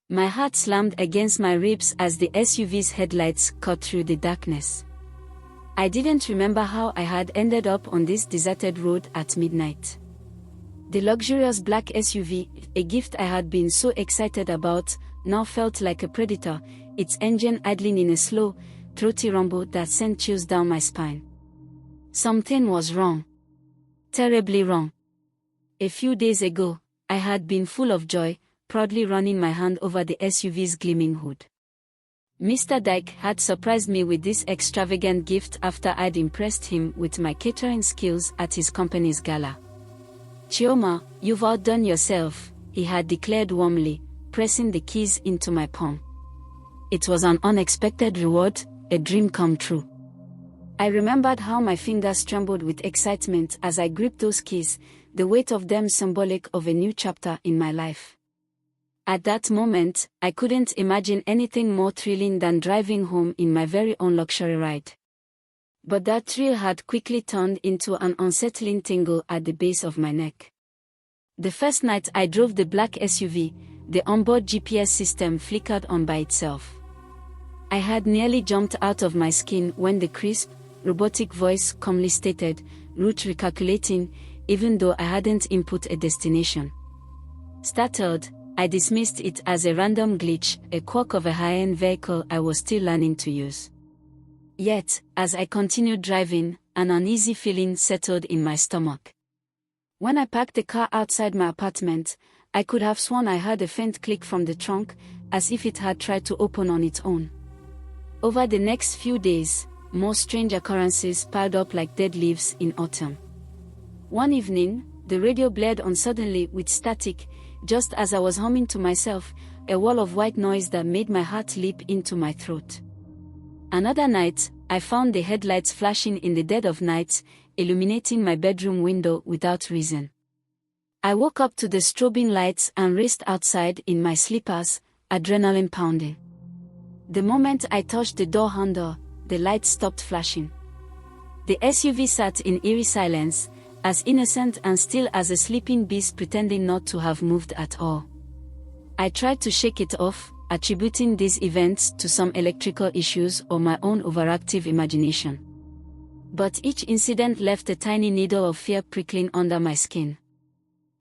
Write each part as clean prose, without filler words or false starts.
My heart slammed against my ribs as the SUV's headlights cut through the darkness. I didn't remember how I had ended up on this deserted road at midnight. The luxurious black SUV, a gift I had been so excited about, now felt like a predator, its engine idling in a slow, throaty rumble that sent chills down my spine. Something was wrong. Terribly wrong. A few days ago, I had been full of joy, proudly running my hand over the SUV's gleaming hood. Mr. Dyke had surprised me with this extravagant gift after I'd impressed him with my catering skills at his company's gala. "Chioma, you've outdone yourself," he had declared warmly, pressing the keys into my palm. It was an unexpected reward, a dream come true. I remembered how my fingers trembled with excitement as I gripped those keys, the weight of them symbolic of a new chapter in my life. At that moment, I couldn't imagine anything more thrilling than driving home in my very own luxury ride. But that thrill had quickly turned into an unsettling tingle at the base of my neck. The first night I drove the black SUV, the onboard GPS system flickered on by itself. I had nearly jumped out of my skin when the crisp, robotic voice calmly stated, "Route recalculating," even though I hadn't input a destination. Startled, I dismissed it as a random glitch, a quirk of a high-end vehicle I was still learning to use. Yet, as I continued driving, an uneasy feeling settled in my stomach. When I parked the car outside my apartment, I could have sworn I heard a faint click from the trunk, as if it had tried to open on its own. Over the next few days, more strange occurrences piled up like dead leaves in autumn. One evening, the radio blared on suddenly with static, just as I was humming to myself, a wall of white noise that made my heart leap into my throat. Another night, I found the headlights flashing in the dead of night, illuminating my bedroom window without reason. I woke up to the strobing lights and raced outside in my slippers, adrenaline pounding. The moment I touched the door handle, the lights stopped flashing. The SUV sat in eerie silence, as innocent and still as a sleeping beast pretending not to have moved at all. I tried to shake it off, attributing these events to some electrical issues or my own overactive imagination. But each incident left a tiny needle of fear prickling under my skin.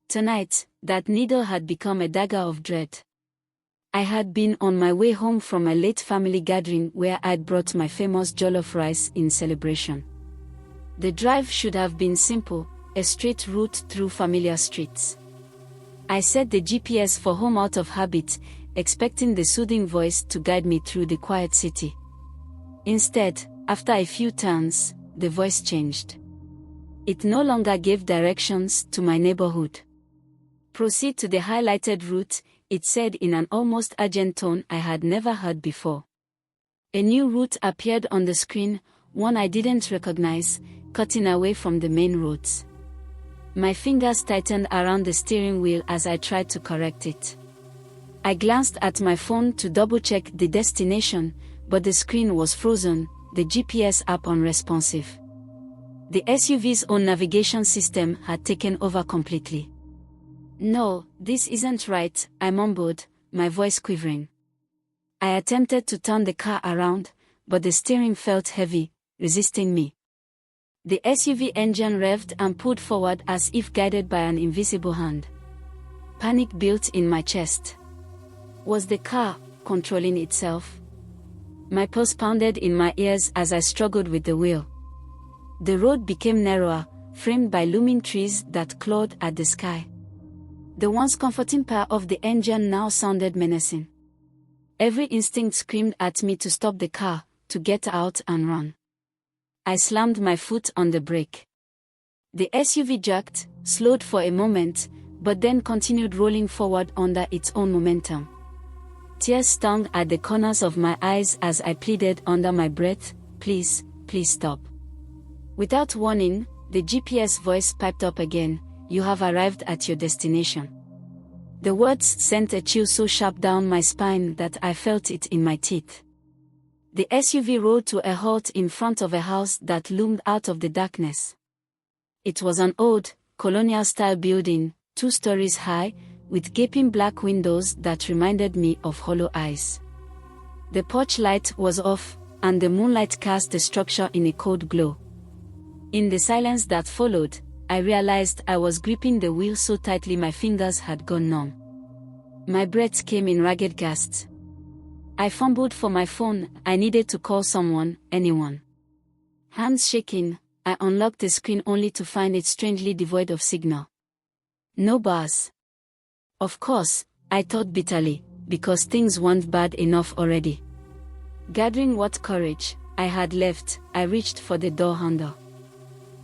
Tonight, that needle had become a dagger of dread. I had been on my way home from a late family gathering where I'd brought my famous jollof rice in celebration. The drive should have been simple, a straight route through familiar streets. I set the GPS for home out of habit, expecting the soothing voice to guide me through the quiet city. Instead, after a few turns, the voice changed. It no longer gave directions to my neighborhood. "Proceed to the highlighted route," it said in an almost urgent tone I had never heard before. A new route appeared on the screen, one I didn't recognize, cutting away from the main roads. My fingers tightened around the steering wheel as I tried to correct it. I glanced at my phone to double-check the destination, but the screen was frozen, the GPS app unresponsive. The SUV's own navigation system had taken over completely. "No, this isn't right," I mumbled, my voice quivering. I attempted to turn the car around, but the steering felt heavy, resisting me. The SUV engine revved and pulled forward as if guided by an invisible hand. Panic built in my chest. Was the car controlling itself? My pulse pounded in my ears as I struggled with the wheel. The road became narrower, framed by looming trees that clawed at the sky. The once comforting purr of the engine now sounded menacing. Every instinct screamed at me to stop the car, to get out and run. I slammed my foot on the brake. The SUV jerked, slowed for a moment, but then continued rolling forward under its own momentum. Tears stung at the corners of my eyes as I pleaded under my breath, "Please, please stop." Without warning, the GPS voice piped up again, "You have arrived at your destination." The words sent a chill so sharp down my spine that I felt it in my teeth. The SUV rolled to a halt in front of a house that loomed out of the darkness. It was an old, colonial-style building, 2 stories high, with gaping black windows that reminded me of hollow eyes. The porch light was off, and the moonlight cast the structure in a cold glow. In the silence that followed, I realized I was gripping the wheel so tightly my fingers had gone numb. My breath came in ragged gasps. I fumbled for my phone. I needed to call someone, anyone. Hands shaking, I unlocked the screen only to find it strangely devoid of signal. No bars. Of course, I thought bitterly, because things weren't bad enough already. Gathering what courage I had left, I reached for the door handle.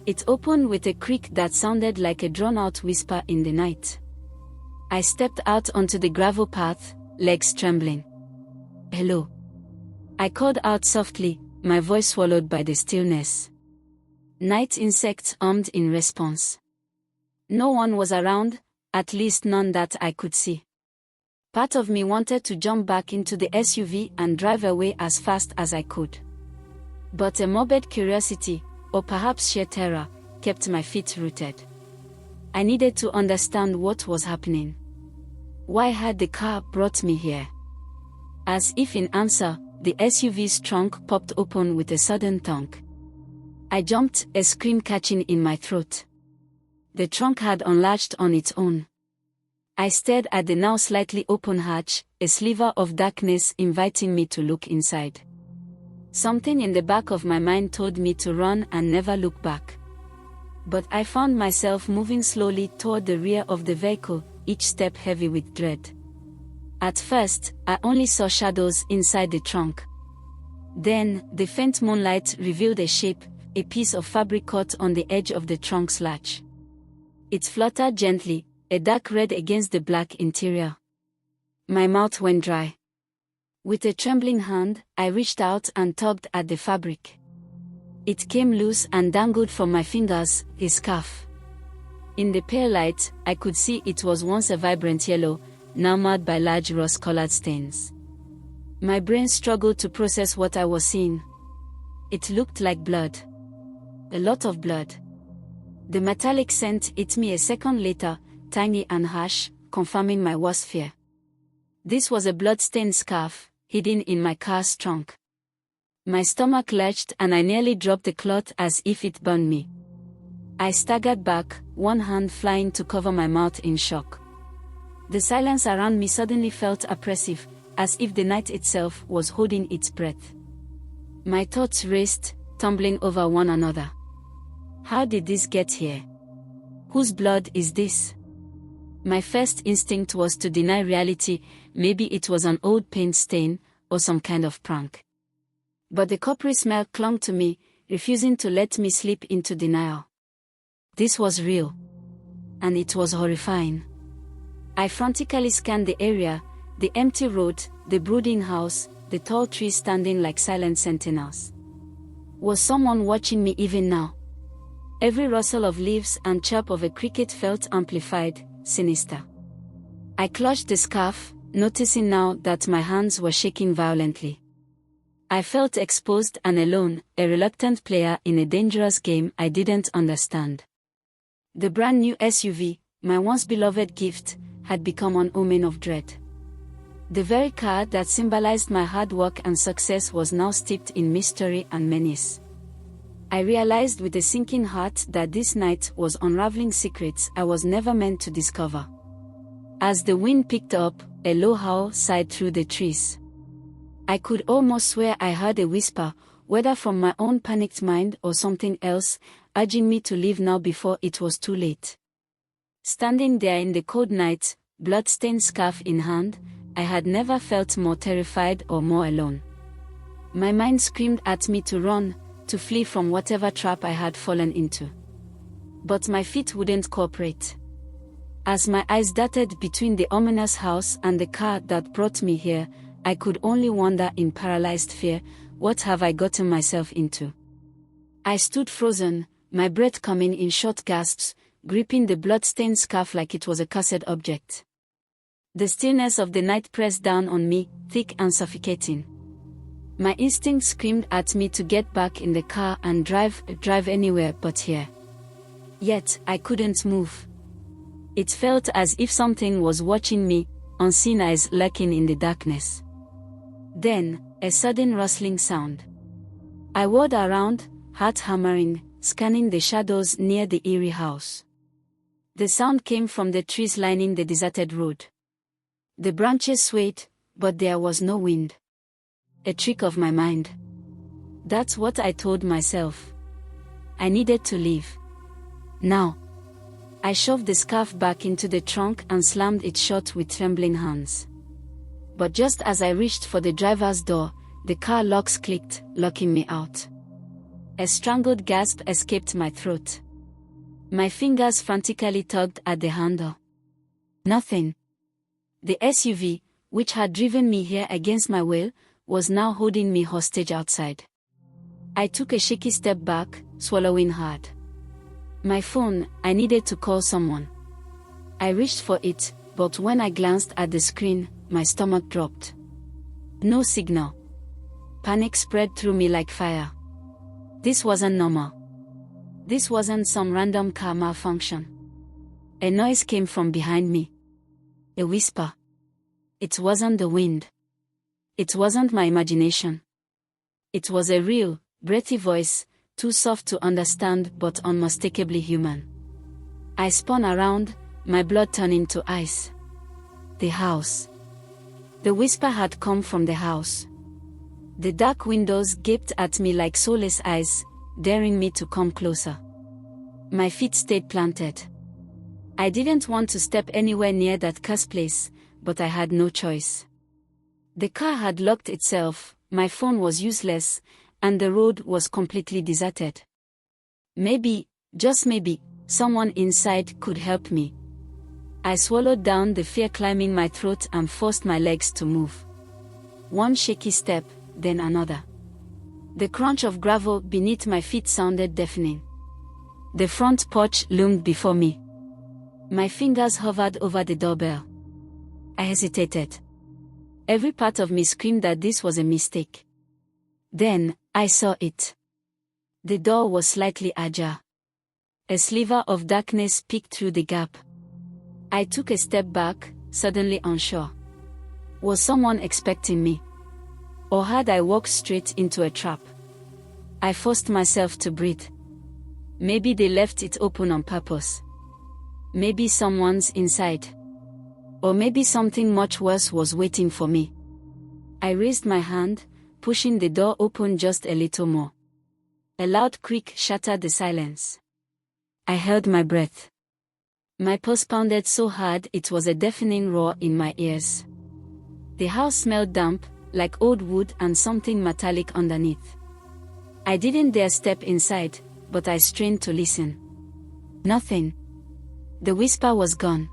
It opened with a creak that sounded like a drawn-out whisper in the night. I stepped out onto the gravel path, legs trembling. "Hello." I called out softly, my voice swallowed by the stillness. Night insects hummed in response. No one was around, at least none that I could see. Part of me wanted to jump back into the SUV and drive away as fast as I could. But a morbid curiosity, or perhaps sheer terror, kept my feet rooted. I needed to understand what was happening. Why had the car brought me here? As if in answer, the SUV's trunk popped open with a sudden thunk. I jumped, a scream catching in my throat. The trunk had unlatched on its own. I stared at the now slightly open hatch, a sliver of darkness inviting me to look inside. Something in the back of my mind told me to run and never look back. But I found myself moving slowly toward the rear of the vehicle, each step heavy with dread. At first, I only saw shadows inside the trunk. Then, the faint moonlight revealed a shape, a piece of fabric caught on the edge of the trunk's latch. It fluttered gently, a dark red against the black interior. My mouth went dry. With a trembling hand, I reached out and tugged at the fabric. It came loose and dangled from my fingers, a scarf. In the pale light, I could see it was once a vibrant yellow, now marred by large rust-colored stains. My brain struggled to process what I was seeing. It looked like blood. A lot of blood. The metallic scent hit me a second later, tiny and harsh, confirming my worst fear. This was a blood-stained scarf, hidden in my car's trunk. My stomach lurched and I nearly dropped the cloth as if it burned me. I staggered back, one hand flying to cover my mouth in shock. The silence around me suddenly felt oppressive, as if the night itself was holding its breath. My thoughts raced, tumbling over one another. How did this get here? Whose blood is this? My first instinct was to deny reality. Maybe it was an old paint stain, or some kind of prank. But the coppery smell clung to me, refusing to let me slip into denial. This was real. And it was horrifying. I frantically scanned the area, the empty road, the brooding house, the tall trees standing like silent sentinels. Was someone watching me even now? Every rustle of leaves and chirp of a cricket felt amplified, sinister. I clutched the scarf, noticing now that my hands were shaking violently. I felt exposed and alone, a reluctant player in a dangerous game I didn't understand. The brand new SUV, my once beloved gift, had become an omen of dread. The very car that symbolized my hard work and success was now steeped in mystery and menace. I realized with a sinking heart that this night was unraveling secrets I was never meant to discover. As the wind picked up, a low howl sighed through the trees. I could almost swear I heard a whisper, whether from my own panicked mind or something else, urging me to leave now before it was too late. Standing there in the cold night, blood-stained scarf in hand, I had never felt more terrified or more alone. My mind screamed at me to run, to flee from whatever trap I had fallen into. But my feet wouldn't cooperate. As my eyes darted between the ominous house and the car that brought me here, I could only wonder in paralyzed fear, what have I gotten myself into? I stood frozen, my breath coming in short gasps, gripping the blood-stained scarf like it was a cursed object. The stillness of the night pressed down on me, thick and suffocating. My instinct screamed at me to get back in the car and drive anywhere but here. Yet, I couldn't move. It felt as if something was watching me, unseen eyes lurking in the darkness. Then, a sudden rustling sound. I whirled around, heart hammering, scanning the shadows near the eerie house. The sound came from the trees lining the deserted road. The branches swayed, but there was no wind. A trick of my mind. That's what I told myself. I needed to leave. Now. I shoved the scarf back into the trunk and slammed it shut with trembling hands. But just as I reached for the driver's door, the car locks clicked, locking me out. A strangled gasp escaped my throat. My fingers frantically tugged at the handle. Nothing. The SUV, which had driven me here against my will, was now holding me hostage outside. I took a shaky step back, swallowing hard. My phone, I needed to call someone. I reached for it, but when I glanced at the screen, my stomach dropped. No signal. Panic spread through me like fire. This wasn't normal. This wasn't some random car malfunction. A noise came from behind me. A whisper. It wasn't the wind. It wasn't my imagination. It was a real, breathy voice, too soft to understand but unmistakably human. I spun around, my blood turning to ice. The house. The whisper had come from the house. The dark windows gaped at me like soulless eyes, daring me to come closer. My feet stayed planted. I didn't want to step anywhere near that cursed place, but I had no choice. The car had locked itself, my phone was useless, and the road was completely deserted. Maybe, just maybe, someone inside could help me. I swallowed down the fear climbing my throat and forced my legs to move. One shaky step, then another. The crunch of gravel beneath my feet sounded deafening. The front porch loomed before me. My fingers hovered over the doorbell. I hesitated. Every part of me screamed that this was a mistake. Then, I saw it. The door was slightly ajar. A sliver of darkness peeked through the gap. I took a step back, suddenly unsure. Was someone expecting me? Or had I walked straight into a trap? I forced myself to breathe. Maybe they left it open on purpose. Maybe someone's inside. Or maybe something much worse was waiting for me. I raised my hand, pushing the door open just a little more. A loud creak shattered the silence. I held my breath. My pulse pounded so hard it was a deafening roar in my ears. The house smelled damp, like old wood and something metallic underneath. I didn't dare step inside, but I strained to listen. Nothing. The whisper was gone.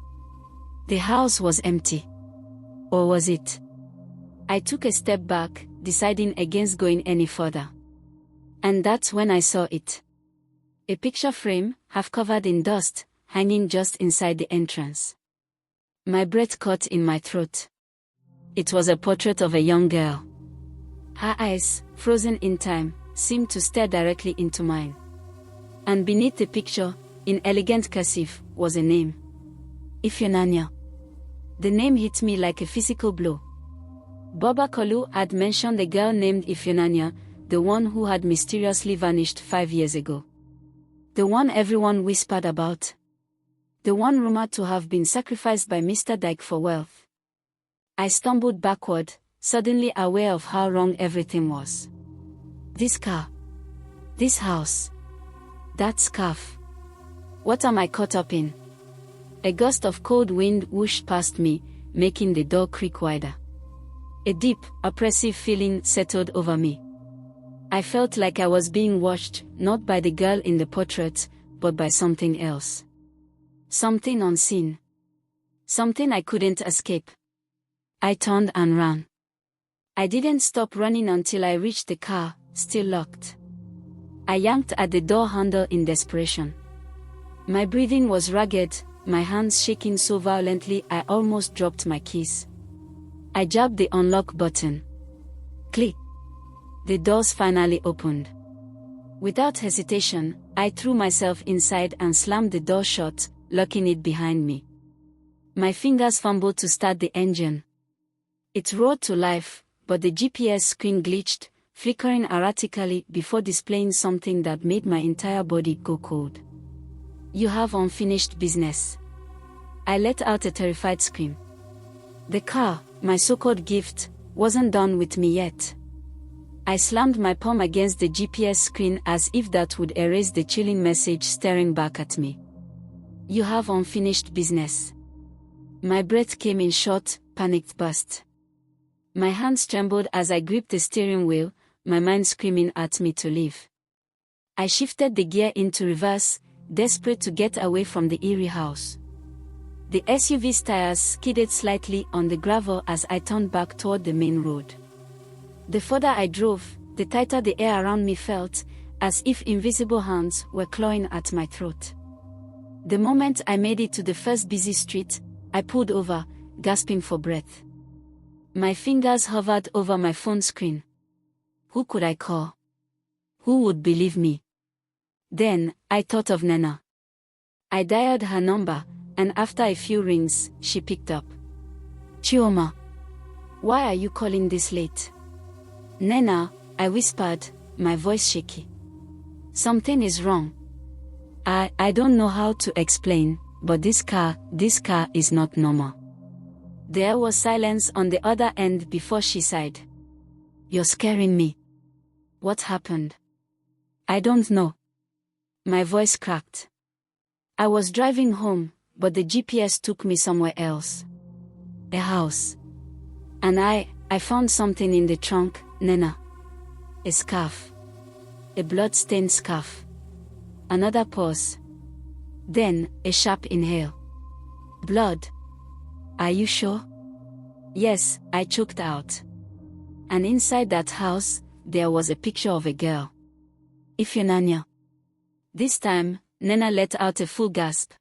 The house was empty. Or was it? I took a step back, deciding against going any further. And that's when I saw it. A picture frame, half covered in dust, hanging just inside the entrance. My breath caught in my throat. It was a portrait of a young girl. Her eyes, frozen in time, seemed to stare directly into mine. And beneath the picture, in elegant cursive, was a name. Ifeanyi. The name hit me like a physical blow. Boba Kolu had mentioned a girl named Ifeanyi, the one who had mysteriously vanished 5 years ago. The one everyone whispered about. The one rumored to have been sacrificed by Mr. Dyke for wealth. I stumbled backward, suddenly aware of how wrong everything was. This car. This house. That scarf. What am I caught up in? A gust of cold wind whooshed past me, making the door creak wider. A deep, oppressive feeling settled over me. I felt like I was being watched, not by the girl in the portrait, but by something else. Something unseen. Something I couldn't escape. I turned and ran. I didn't stop running until I reached the car, still locked. I yanked at the door handle in desperation. My breathing was ragged, my hands shaking so violently I almost dropped my keys. I jabbed the unlock button. Click. The doors finally opened. Without hesitation, I threw myself inside and slammed the door shut, locking it behind me. My fingers fumbled to start the engine. It roared to life, but the GPS screen glitched, flickering erratically before displaying something that made my entire body go cold. "You have unfinished business." I let out a terrified scream. The car, my so-called gift, wasn't done with me yet. I slammed my palm against the GPS screen as if that would erase the chilling message staring back at me. "You have unfinished business." My breath came in short, panicked bursts. My hands trembled as I gripped the steering wheel, my mind screaming at me to leave. I shifted the gear into reverse, desperate to get away from the eerie house. The SUV's tires skidded slightly on the gravel as I turned back toward the main road. The further I drove, the tighter the air around me felt, as if invisible hands were clawing at my throat. The moment I made it to the first busy street, I pulled over, gasping for breath. My fingers hovered over my phone screen. Who could I call? Who would believe me? Then, I thought of Nana. I dialed her number, and after a few rings, she picked up. "Chioma, why are you calling this late?" "Nana," I whispered, my voice shaky. "Something is wrong. I don't know how to explain, but this car is not normal." There was silence on the other end before she sighed. "You're scaring me." "What happened?" "I don't know." My voice cracked. I was driving home, but the GPS took me somewhere else. A house. And I found something in the trunk, Nana. A scarf. A blood-stained scarf. Another pause. Then, a sharp inhale. "Blood. Are you sure?" "Yes," I choked out. And inside that house, there was a picture of a girl. Ifeananya. This time, Nana let out a full gasp.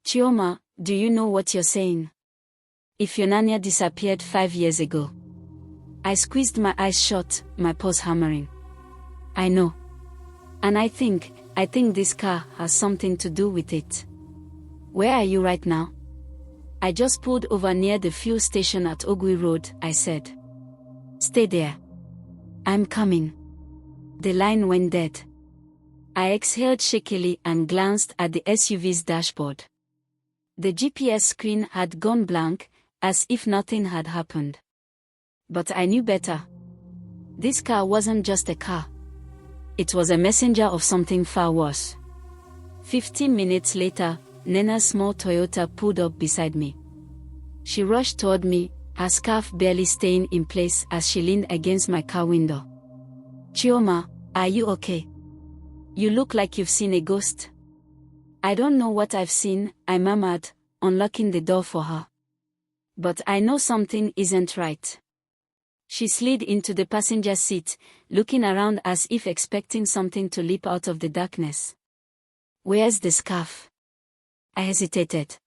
"Chioma, do you know what you're saying? Ifeananya disappeared 5 years ago." I squeezed my eyes shut, my pulse hammering. "I know. And I think this car has something to do with it." "Where are you right now?" "I just pulled over near the fuel station at Ogui Road," I said. "Stay there. I'm coming." The line went dead. I exhaled shakily and glanced at the SUV's dashboard. The GPS screen had gone blank, as if nothing had happened. But I knew better. This car wasn't just a car. It was a messenger of something far worse. 15 minutes later, Nana's small Toyota pulled up beside me. She rushed toward me, her scarf barely staying in place as she leaned against my car window. "Chioma, are you okay? You look like you've seen a ghost." "I don't know what I've seen," I murmured, unlocking the door for her. "But I know something isn't right." She slid into the passenger seat, looking around as if expecting something to leap out of the darkness. "Where's the scarf?" I hesitated.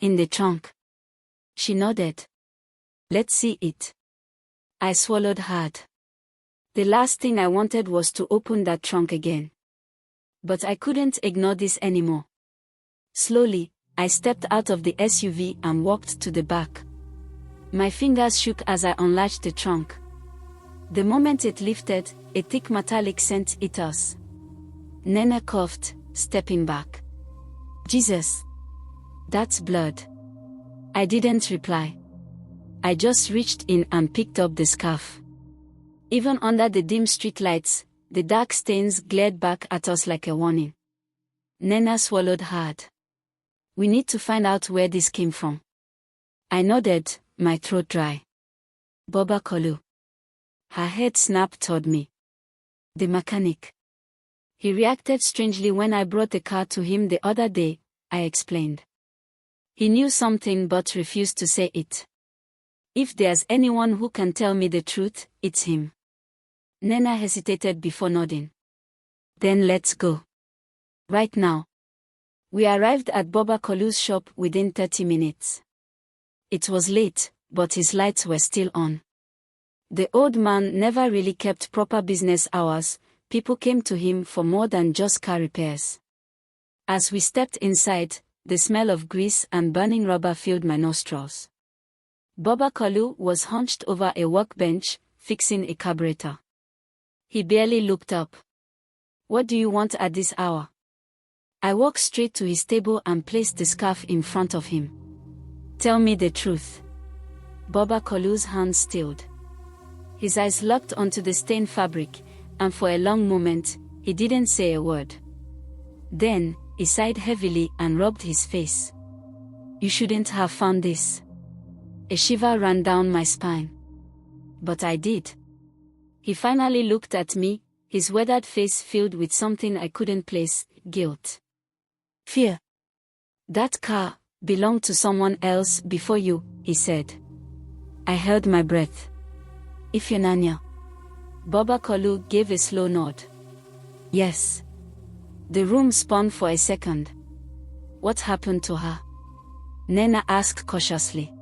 "In the trunk." She nodded. "Let's see it." I swallowed hard. The last thing I wanted was to open that trunk again. But I couldn't ignore this anymore. Slowly, I stepped out of the SUV and walked to the back. My fingers shook as I unlatched the trunk. The moment it lifted, a thick metallic scent hit us. Nana coughed, stepping back. "Jesus! That's blood." I didn't reply. I just reached in and picked up the scarf. Even under the dim streetlights, the dark stains glared back at us like a warning. Nana swallowed hard. "We need to find out where this came from." I nodded, my throat dry. "Boba Kolu." Her head snapped toward me. "The mechanic. He reacted strangely when I brought the car to him the other day," I explained. "He knew something but refused to say it. If there's anyone who can tell me the truth, it's him." Nana hesitated before nodding. "Then let's go. Right now." We arrived at Boba Kolu's shop within 30 minutes. It was late, but his lights were still on. The old man never really kept proper business hours. People came to him for more than just car repairs. As we stepped inside, The smell of grease and burning rubber filled my nostrils. Baba Kalu was hunched over a workbench, fixing a carburetor. He barely looked up. "What do you want at this hour?" I walked straight to his table and placed the scarf in front of him. "Tell me the truth." Baba Kalu's hands stilled. His eyes locked onto the stained fabric, and for a long moment, he didn't say a word. Then, he sighed heavily and rubbed his face. "You shouldn't have found this." A shiver ran down my spine. But I did. He finally looked at me, his weathered face filled with something I couldn't place: guilt. "Fear. That car belonged to someone else before you," he said. I held my breath. "Ifeananya?" Baba Kalu gave a slow nod. "Yes." The room spun for a second. "What happened to her?" Nena asked cautiously.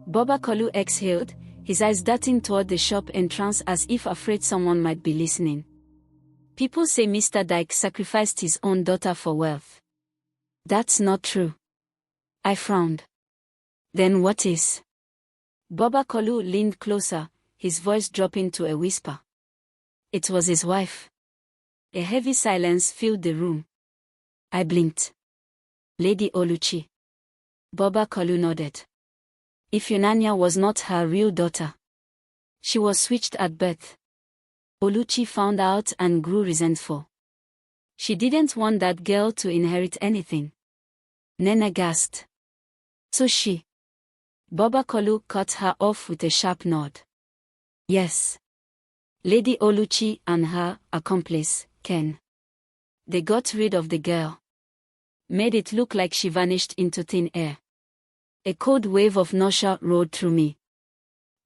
Baba Kalu exhaled, his eyes darting toward the shop entrance as if afraid someone might be listening. "People say Mr. Dyke sacrificed his own daughter for wealth." "That's not true." I frowned. "Then what is?" Baba Kalu leaned closer, his voice dropping to a whisper. "It was his wife." A heavy silence filled the room. I blinked. "Lady Oluchi." Baba Kalu nodded. Ifeananya was not her real daughter. She was switched at birth. Oluchi found out and grew resentful. She didn't want that girl to inherit anything. Nena gasped. "So she..." Baba Kalu cut her off with a sharp nod. "Yes. Lady Oluchi and her accomplice, Ken. They got rid of the girl. Made it look like she vanished into thin air." A cold wave of nausea rolled through me.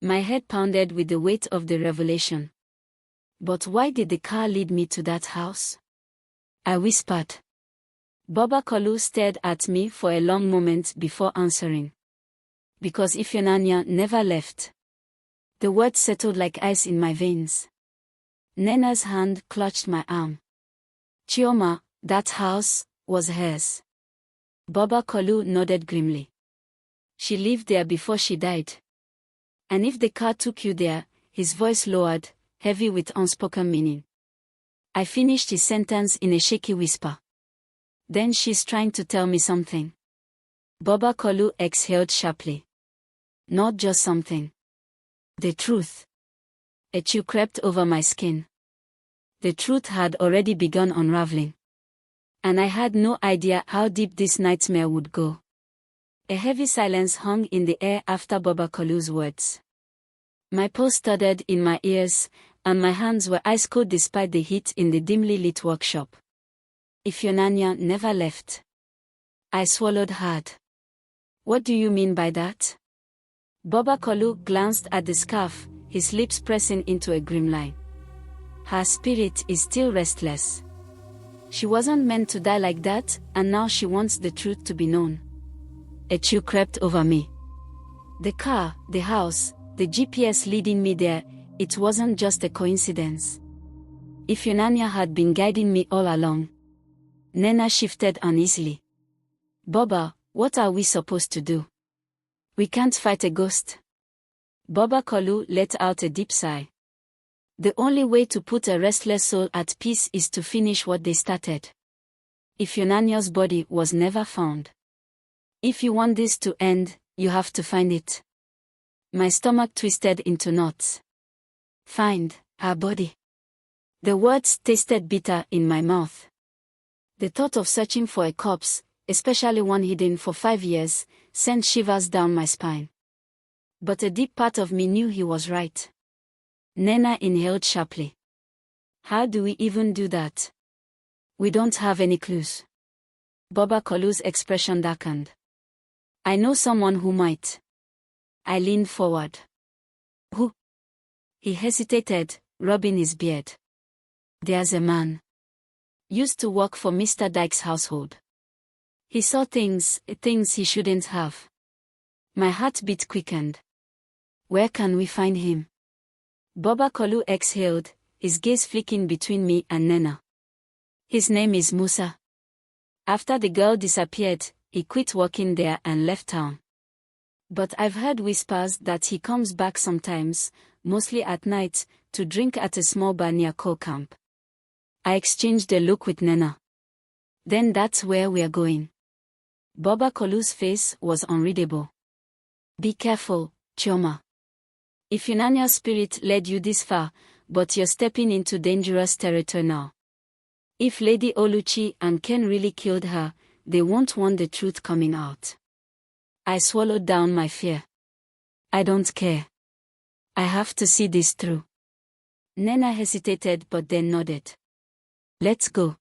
My head pounded with the weight of the revelation. "But why did the car lead me to that house?" I whispered. Baba Kalu stared at me for a long moment before answering. "Because Ifeananya never left." The words settled like ice in my veins. Nena's hand clutched my arm. "Chioma, that house was hers." Baba Kalu nodded grimly. "She lived there before she died." "And if the car took you there," his voice lowered, heavy with unspoken meaning. I finished his sentence in a shaky whisper. "Then she's trying to tell me something." Baba Kalu exhaled sharply. "Not just something. The truth." A chill crept over my skin. The truth had already begun unraveling. And I had no idea how deep this nightmare would go. A heavy silence hung in the air after Baba Kalu's words. My pulse stuttered in my ears, and my hands were ice cold despite the heat in the dimly lit workshop. "Ifeananya never left." I swallowed hard. "What do you mean by that?" Baba Kalu glanced at the scarf, his lips pressing into a grim line. "Her spirit is still restless. She wasn't meant to die like that, and now she wants the truth to be known." A chill crept over me. The car, the house, the GPS leading me there, it wasn't just a coincidence. Ifeananya had been guiding me all along. Nena shifted uneasily. "Baba, what are we supposed to do?" "We can't fight a ghost." Baba Kalu let out a deep sigh. "The only way to put a restless soul at peace is to finish what they started." Ifeanyanya's body was never found. "If you want this to end, you have to find it." My stomach twisted into knots. "Find her body." The words tasted bitter in my mouth. The thought of searching for a corpse, especially one hidden for 5 years, sent shivers down my spine. But a deep part of me knew he was right. Nena inhaled sharply. "How do we even do that? We don't have any clues." Baba Kalu's expression darkened. "I know someone who might." I leaned forward. "Who?" He hesitated, rubbing his beard. "There's a man. Used to work for Mr. Dyke's household. He saw things he shouldn't have." My heartbeat quickened. "Where can we find him?" Baba Kalu exhaled, his gaze flicking between me and Nena. "His name is Musa. After the girl disappeared, he quit working there and left town. But I've heard whispers that he comes back sometimes, mostly at night, to drink at a small bar near coal camp. I exchanged a look with Nena. Then that's where we're going. Boba Kolu's face was unreadable. Be careful, Chioma. If Unanya's spirit led you this far, but you're stepping into dangerous territory now. If Lady Oluchi and Ken really killed her, they won't want the truth coming out. I swallowed down my fear. I don't care. I have to see this through. Nena hesitated but then nodded. Let's go.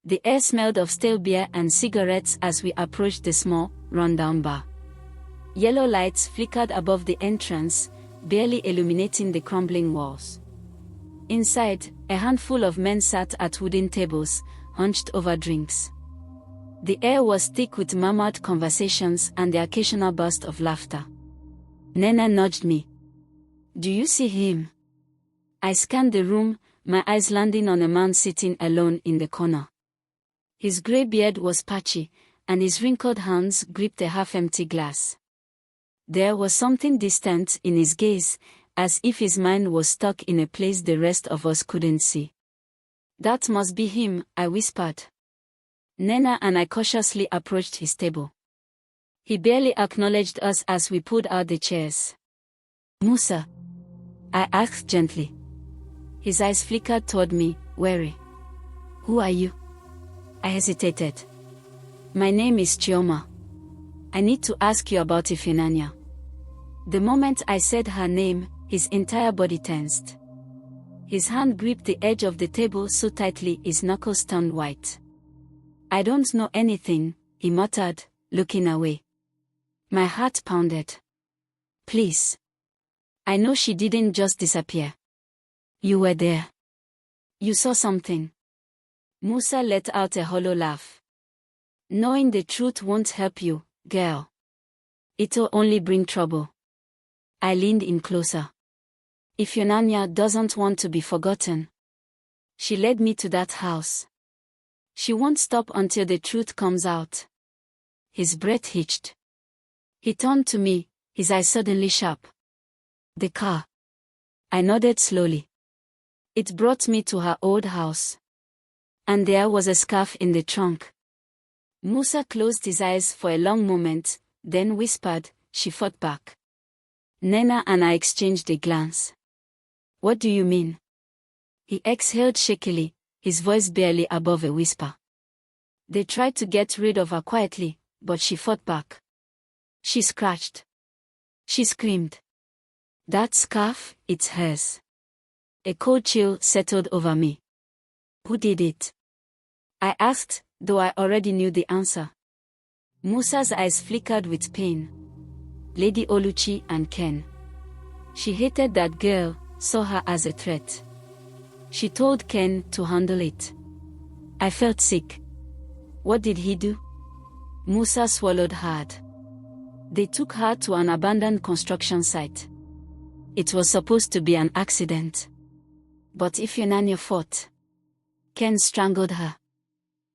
The air smelled of stale beer and cigarettes as we approached the small, rundown bar. Yellow lights flickered above the entrance, barely illuminating the crumbling walls. Inside, a handful of men sat at wooden tables, hunched over drinks. The air was thick with murmured conversations and the occasional burst of laughter. Nena nudged me. Do you see him? I scanned the room, my eyes landing on a man sitting alone in the corner. His grey beard was patchy, and his wrinkled hands gripped a half-empty glass. There was something distant in his gaze, as if his mind was stuck in a place the rest of us couldn't see. That must be him, I whispered. Nena and I cautiously approached his table. He barely acknowledged us as we pulled out the chairs. Musa? I asked gently. His eyes flickered toward me, wary. Who are you? I hesitated. My name is Chioma. I need to ask you about Ifunanya. The moment I said her name, his entire body tensed. His hand gripped the edge of the table so tightly his knuckles turned white. I don't know anything, he muttered, looking away. My heart pounded. Please. I know she didn't just disappear. You were there. You saw something. Musa let out a hollow laugh. Knowing the truth won't help you, girl. It'll only bring trouble. I leaned in closer. If Unanya doesn't want to be forgotten. She led me to that house. She won't stop until the truth comes out. His breath hitched. He turned to me, his eyes suddenly sharp. The car. I nodded slowly. It brought me to her old house. And there was a scarf in the trunk. Musa closed his eyes for a long moment, then whispered, she fought back. Nena and I exchanged a glance. What do you mean? He exhaled shakily, his voice barely above a whisper. They tried to get rid of her quietly, but she fought back. She scratched. She screamed. That scarf, it's hers. A cold chill settled over me. Who did it? I asked, though I already knew the answer. Musa's eyes flickered with pain. Lady Oluchi and Ken. She hated that girl, saw her as a threat. She told Ken to handle it. I felt sick. What did he do? Musa swallowed hard. They took her to an abandoned construction site. It was supposed to be an accident. But if Unanya fought, Ken strangled her.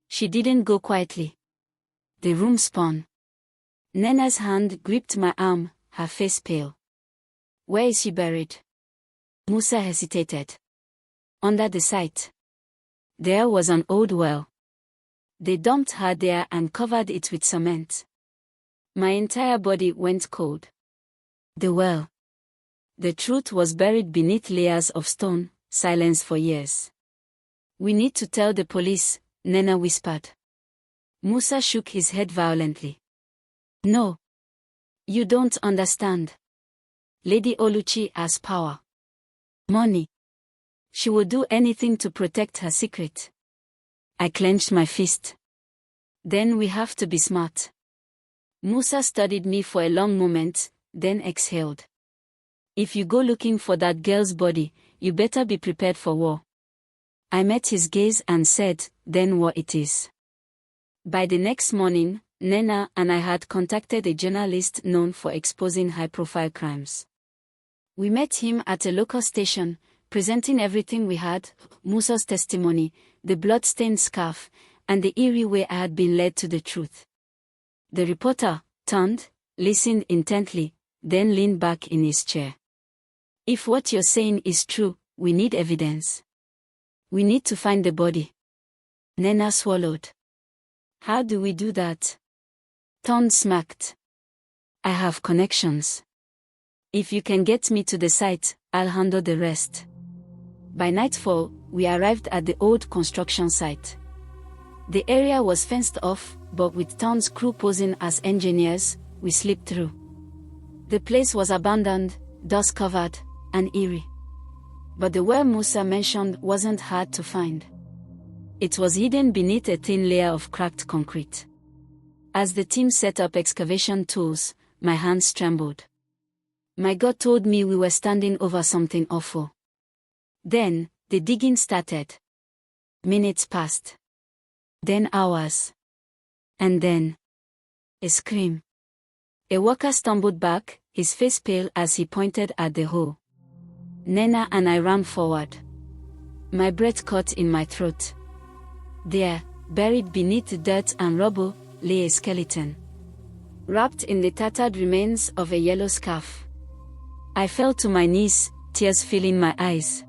She didn't go quietly. The room spun. Nena's hand gripped my arm, her face pale. Where is she buried? Musa hesitated. Under the site. There was an old well. They dumped her there and covered it with cement. My entire body went cold. The well. The truth was buried beneath layers of stone, silence for years. We need to tell the police, Nena whispered. Musa shook his head violently. No. You don't understand. Lady Oluchi has power. Money. She will do anything to protect her secret. I clenched my fist. Then we have to be smart. Musa studied me for a long moment, then exhaled. If you go looking for that girl's body, you better be prepared for war. I met his gaze and said, then war it is. By the next morning, Nena and I had contacted a journalist known for exposing high-profile crimes. We met him at a local station, presenting everything we had, Musa's testimony, the blood-stained scarf, and the eerie way I had been led to the truth. The reporter turned, listened intently, then leaned back in his chair. If what you're saying is true, we need evidence. We need to find the body. Nena swallowed. How do we do that? Ton smacked. I have connections. If you can get me to the site, I'll handle the rest. By nightfall, we arrived at the old construction site. The area was fenced off, but with Ton's crew posing as engineers, we slipped through. The place was abandoned, dust-covered, and eerie. But the well Musa mentioned wasn't hard to find. It was hidden beneath a thin layer of cracked concrete. As the team set up excavation tools, my hands trembled. My gut told me we were standing over something awful. Then, the digging started. Minutes passed. Then hours. And then, a scream. A worker stumbled back, his face pale as he pointed at the hole. Nena and I ran forward. My breath caught in my throat. There, buried beneath the dirt and rubble, lay a skeleton. Wrapped in the tattered remains of a yellow scarf. I fell to my knees, tears filling my eyes.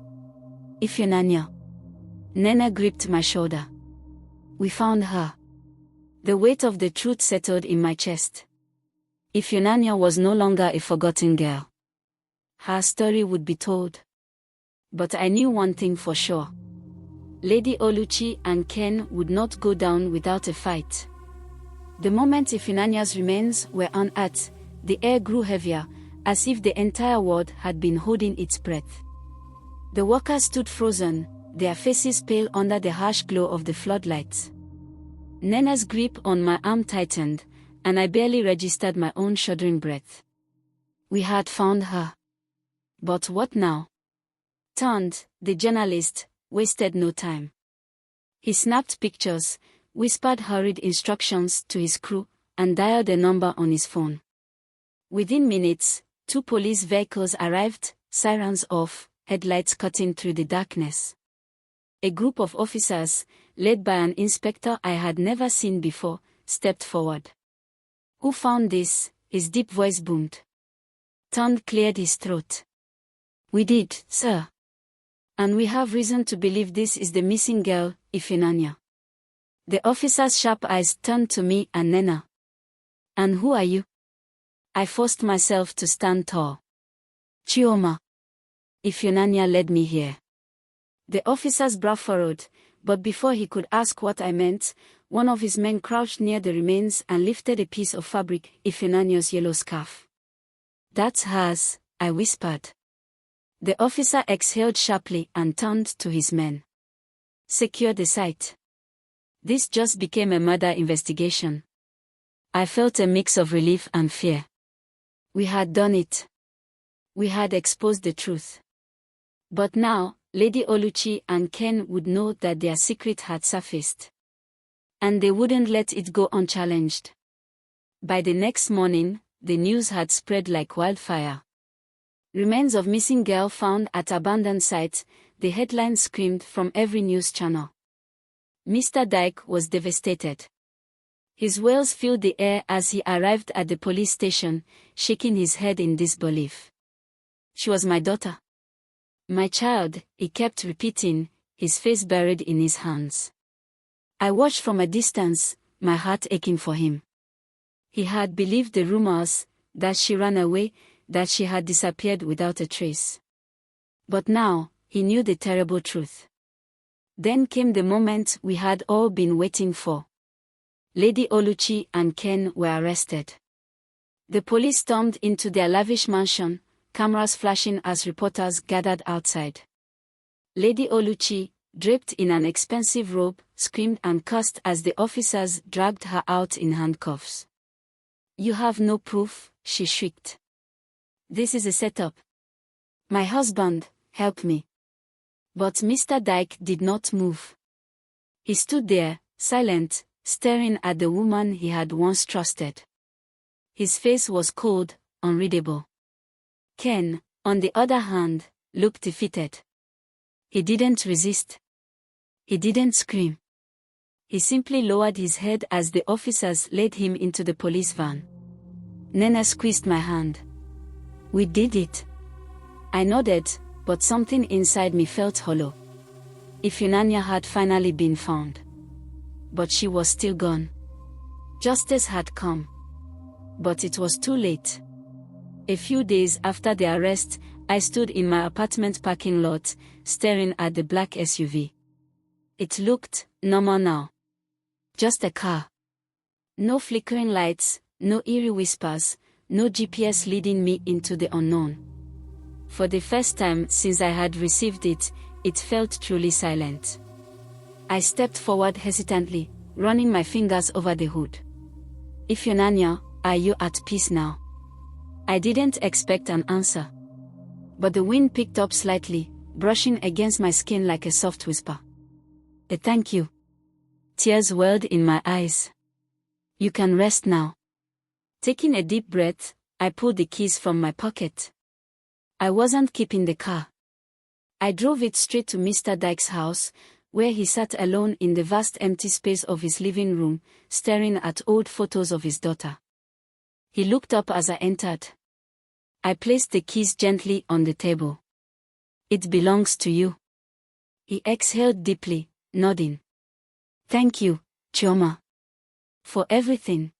Ifenanya. Nena gripped my shoulder. We found her. The weight of the truth settled in my chest. Ifenanya was no longer a forgotten girl. Her story would be told. But I knew one thing for sure. Lady Oluchi and Ken would not go down without a fight. The moment Ifenanya's remains were unearthed, the air grew heavier, as if the entire world had been holding its breath. The workers stood frozen, their faces pale under the harsh glow of the floodlights. Nena's grip on my arm tightened, and I barely registered my own shuddering breath. We had found her. But what now? Turned, the journalist, wasted no time. He snapped pictures, whispered hurried instructions to his crew, and dialed a number on his phone. Within minutes, 2 police vehicles arrived, sirens off, headlights cutting through the darkness. A group of officers, led by an inspector I had never seen before, stepped forward. Who found this? His deep voice boomed. Tund cleared his throat. We did, sir. And we have reason to believe this is the missing girl, Ifenanya. The officer's sharp eyes turned to me and Nena. And who are you? I forced myself to stand tall. Chioma. Ifenanya led me here. The officer's brow furrowed, but before he could ask what I meant, one of his men crouched near the remains and lifted a piece of fabric, Ifenanya's yellow scarf. That's hers, I whispered. The officer exhaled sharply and turned to his men. Secure the site. This just became a murder investigation. I felt a mix of relief and fear. We had done it. We had exposed the truth. But now, Lady Oluchi and Ken would know that their secret had surfaced. And they wouldn't let it go unchallenged. By the next morning, the news had spread like wildfire. Remains of missing girl found at abandoned site, the headlines screamed from every news channel. Mr. Dyke was devastated. His wails filled the air as he arrived at the police station, shaking his head in disbelief. She was my daughter. My child, he kept repeating, his face buried in his hands. I watched from a distance, my heart aching for him. He had believed the rumors, that she ran away, that she had disappeared without a trace. But now, he knew the terrible truth. Then came the moment we had all been waiting for. Lady Oluchi and Ken were arrested. The police stormed into their lavish mansion, cameras flashing as reporters gathered outside. Lady Oluchi, draped in an expensive robe, screamed and cursed as the officers dragged her out in handcuffs. You have no proof, she shrieked. This is a setup. My husband, help me. But Mr. Dyke did not move. He stood there, silent, staring at the woman he had once trusted. His face was cold, unreadable. Ken, on the other hand, looked defeated. He didn't resist. He didn't scream. He simply lowered his head as the officers led him into the police van. Nene squeezed my hand. "We did it." I nodded, but something inside me felt hollow. Ifunanya had finally been found. But she was still gone. Justice had come. But it was too late. A few days after the arrest, I stood in my apartment parking lot, staring at the black SUV. It looked normal now. Just a car. No flickering lights, no eerie whispers, no GPS leading me into the unknown. For the first time since I had received it, it felt truly silent. I stepped forward hesitantly, running my fingers over the hood. "Ifunanya, are you at peace now?" I didn't expect an answer. But the wind picked up slightly, brushing against my skin like a soft whisper. "A thank you." Tears welled in my eyes. "You can rest now." Taking a deep breath, I pulled the keys from my pocket. I wasn't keeping the car. I drove it straight to Mr. Dyke's house, where he sat alone in the vast empty space of his living room, staring at old photos of his daughter. He looked up as I entered. I placed the keys gently on the table. "It belongs to you." He exhaled deeply, nodding. "Thank you, Chioma. For everything."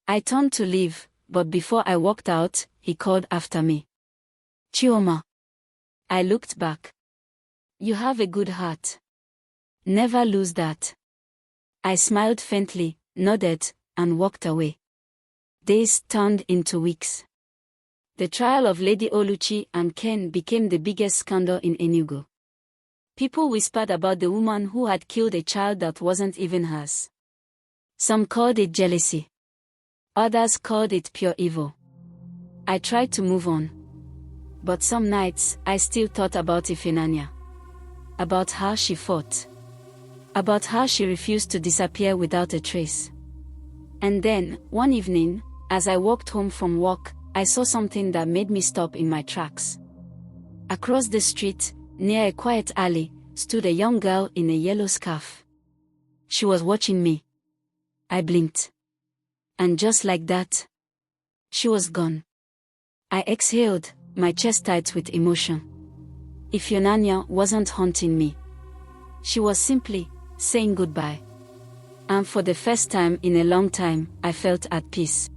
I turned to leave, but before I walked out, he called after me. "Chioma." I looked back. "You have a good heart. Never lose that." I smiled faintly, nodded, and walked away. Days turned into weeks. The trial of Lady Oluchi and Ken became the biggest scandal in Enugu. People whispered about the woman who had killed a child that wasn't even hers. Some called it jealousy. Others called it pure evil. I tried to move on. But some nights, I still thought about Ifunanya. About how she fought. About how she refused to disappear without a trace. And then, one evening, as I walked home from work, I saw something that made me stop in my tracks. Across the street, near a quiet alley, stood a young girl in a yellow scarf. She was watching me. I blinked. And just like that, she was gone. I exhaled, my chest tight with emotion. Ifunanya wasn't haunting me. She was simply saying goodbye. And for the first time in a long time, I felt at peace.